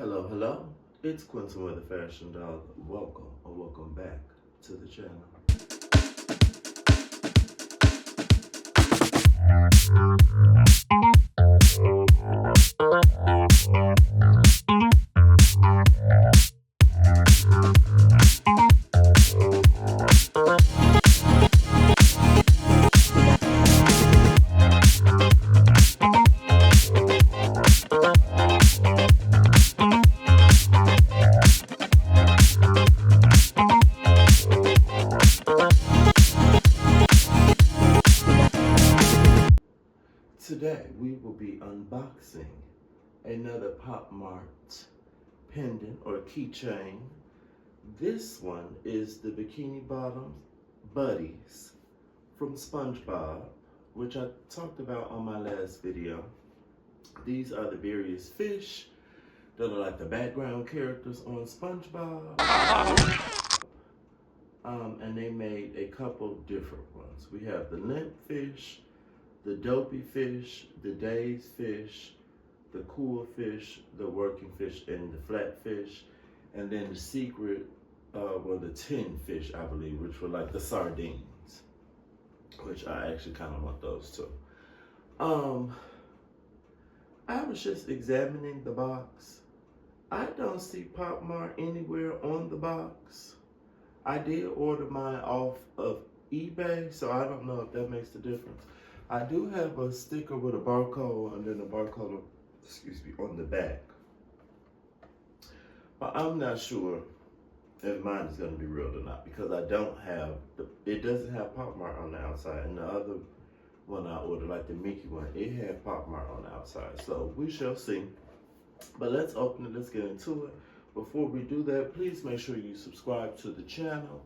Hello, hello. It's Quentin with the Fashion Dog. Welcome or welcome back to the channel. Today we will be unboxing another Pop Mart pendant or keychain. This one is the Bikini Bottom Buddies from SpongeBob, which I talked about on my last video. These are the various fish that are like the background characters on SpongeBob. And they made a couple different ones. We have the limp fish, the dopey fish, the dazed fish, the cool fish, the working fish, and the flat fish. And then the secret were the tin fish, I believe, which were like the sardines, which I actually kind of want those too. I was just examining the box. I don't see Pop Mart anywhere on the box. I did order mine off of eBay, so I don't know if that makes the difference. I do have a sticker with a barcode and then a barcode, on the back. But I'm not sure if mine is going to be real or not because I don't have, it doesn't have Pop Mart on the outside. And the other one I ordered, like the Mickey one, it had Pop Mart on the outside. So we shall see. But let's open it, let's get into it. Before we do that, please make sure you subscribe to the channel.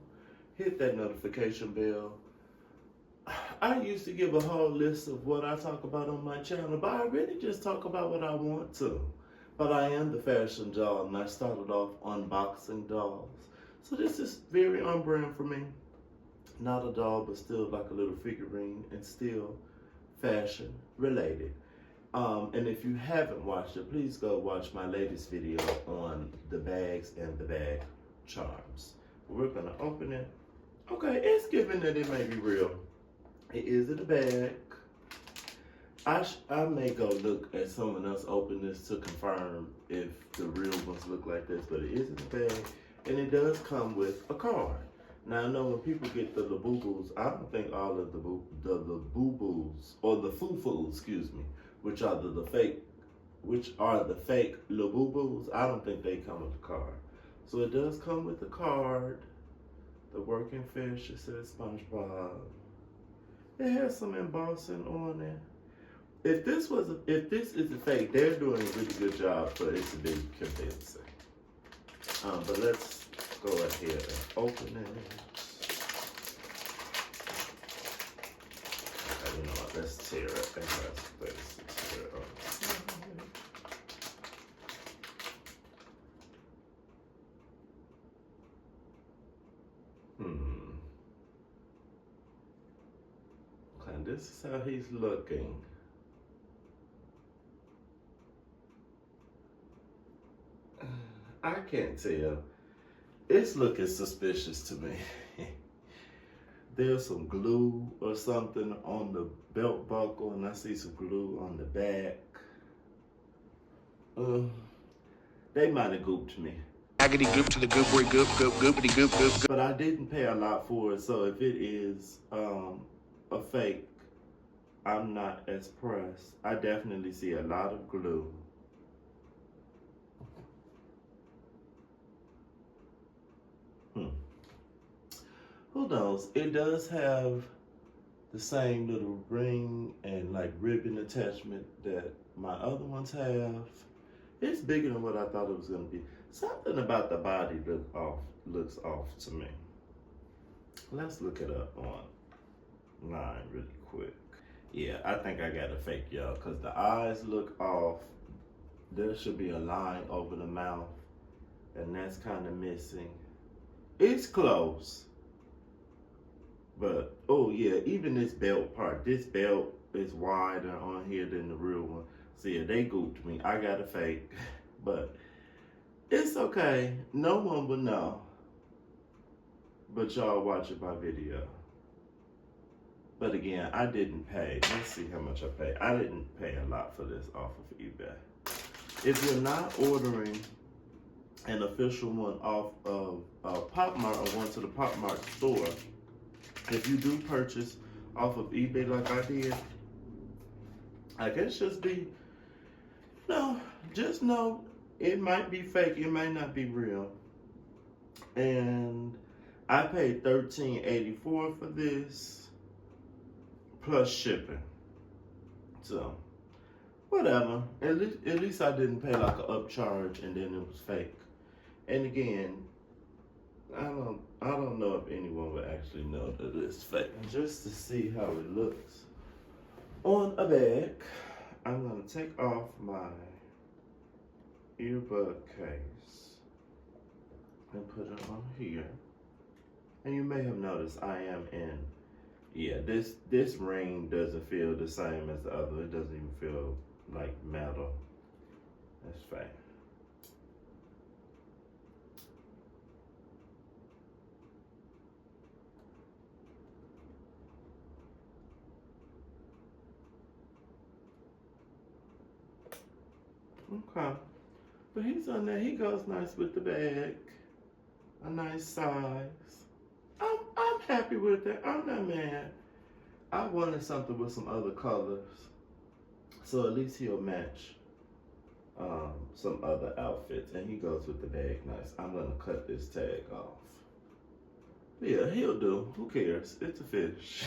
Hit that notification bell. I used to give a whole list of what I talk about on my channel, but I really just talk about what I want to. But I am the fashion doll, and I started off unboxing dolls. So this is very on brand for me. Not a doll, but still like a little figurine and still fashion related. And if you haven't watched it, please go watch my latest video on the bags and the bag charms. We're gonna open it. Okay, it's given that it may be real. It is in the bag. I may go look at someone else open this to confirm if the real ones look like this, but it is in the bag, and it does come with a card. Now I know when people get the Labubu's, I don't think all of the Labubu's or the Foo-Foos, which are the fake Labubu's, I don't think they come with a card. So it does come with a card. The working fish, it says SpongeBob. It has some embossing on it. If this is a fake, they're doing a really good job for it to be convincing. But let's go ahead and open it. Okay, you know what? Let's tear it. I think that's the best to tear it up. Okay, this is how he's looking. I can't tell. It's looking suspicious to me. There's some glue or something on the belt buckle, and I see some glue on the back. They might have gooped me. Aggity goop to the goopery goop, goop, goopity goop, goop, goop. But I didn't pay a lot for it, so if it is a fake, I'm not as pressed. I definitely see a lot of glue. Who knows? It does have the same little ring and like ribbon attachment that my other ones have. It's bigger than what I thought it was gonna be. Something about the body looks off to me. Let's look it up online really quick. Yeah, I think I got a fake, y'all, because the eyes look off. There should be a line over the mouth, and that's kind of missing. It's close. But, oh yeah, even this belt part, this belt is wider on here than the real one. So yeah, they gooped me. I got a fake, but it's okay. No one will know. But y'all watch it by video. But again, I didn't pay. Let's see how much I paid. I didn't pay a lot for this off of eBay. If you're not ordering an official one off of Pop Mart or going to the Pop Mart store, if you do purchase off of eBay like I did, I guess just be, no, just know it might be fake. It might not be real. And I paid $13.84 for this plus shipping. So whatever. At least I didn't pay like an upcharge and then it was fake. And again, I don't know if anyone would actually know that it's fake. Just to see how it looks on a bag, I'm gonna take off my earbud case and put it on here. And you may have noticed I am in, yeah, this ring doesn't feel the same as the other. It doesn't even feel like metal. That's fine. Okay. But he's on there. He goes nice with the bag. A nice size. I'm happy with it. I'm not mad. I wanted something with some other colors. So at least he'll match some other outfits. And he goes with the bag nice. I'm going to cut this tag off. But yeah, he'll do. Who cares? It's a fish.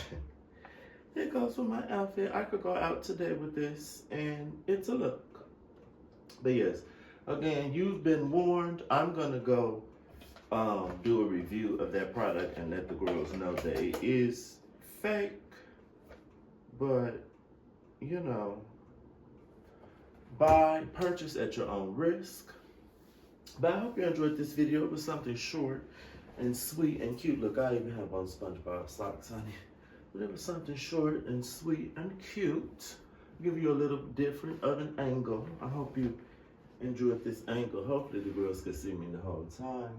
It goes with my outfit. I could go out today with this and it's a look. But yes, again, you've been warned. I'm going to go do a review of that product and let the girls know that it is fake, but you know, purchase at your own risk. But I hope you enjoyed this video. It was something short and sweet and cute. Look, I even have on SpongeBob socks, honey. But it was something short and sweet and cute. Give you a little different of an angle. I hope you enjoyed this angle. Hopefully the girls could see me the whole time.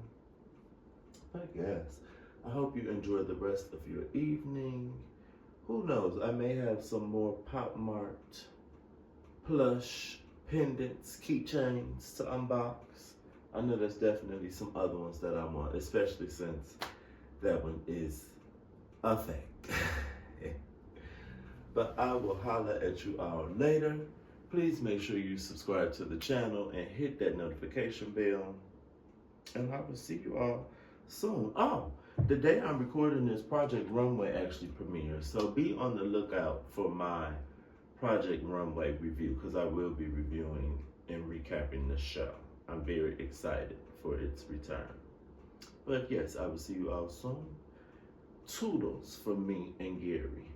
I guess. I hope you enjoy the rest of your evening. Who knows? I may have some more Pop Mart plush pendants, keychains to unbox. I know there's definitely some other ones that I want, especially since that one is a fake. But I will holler at you all later. Please make sure you subscribe to the channel and hit that notification bell. And I will see you all soon. Oh, the day I'm recording this, Project Runway actually premieres. So be on the lookout for my Project Runway review, because I will be reviewing and recapping the show. I'm very excited for its return. But yes, I will see you all soon. Toodles from me and Gary.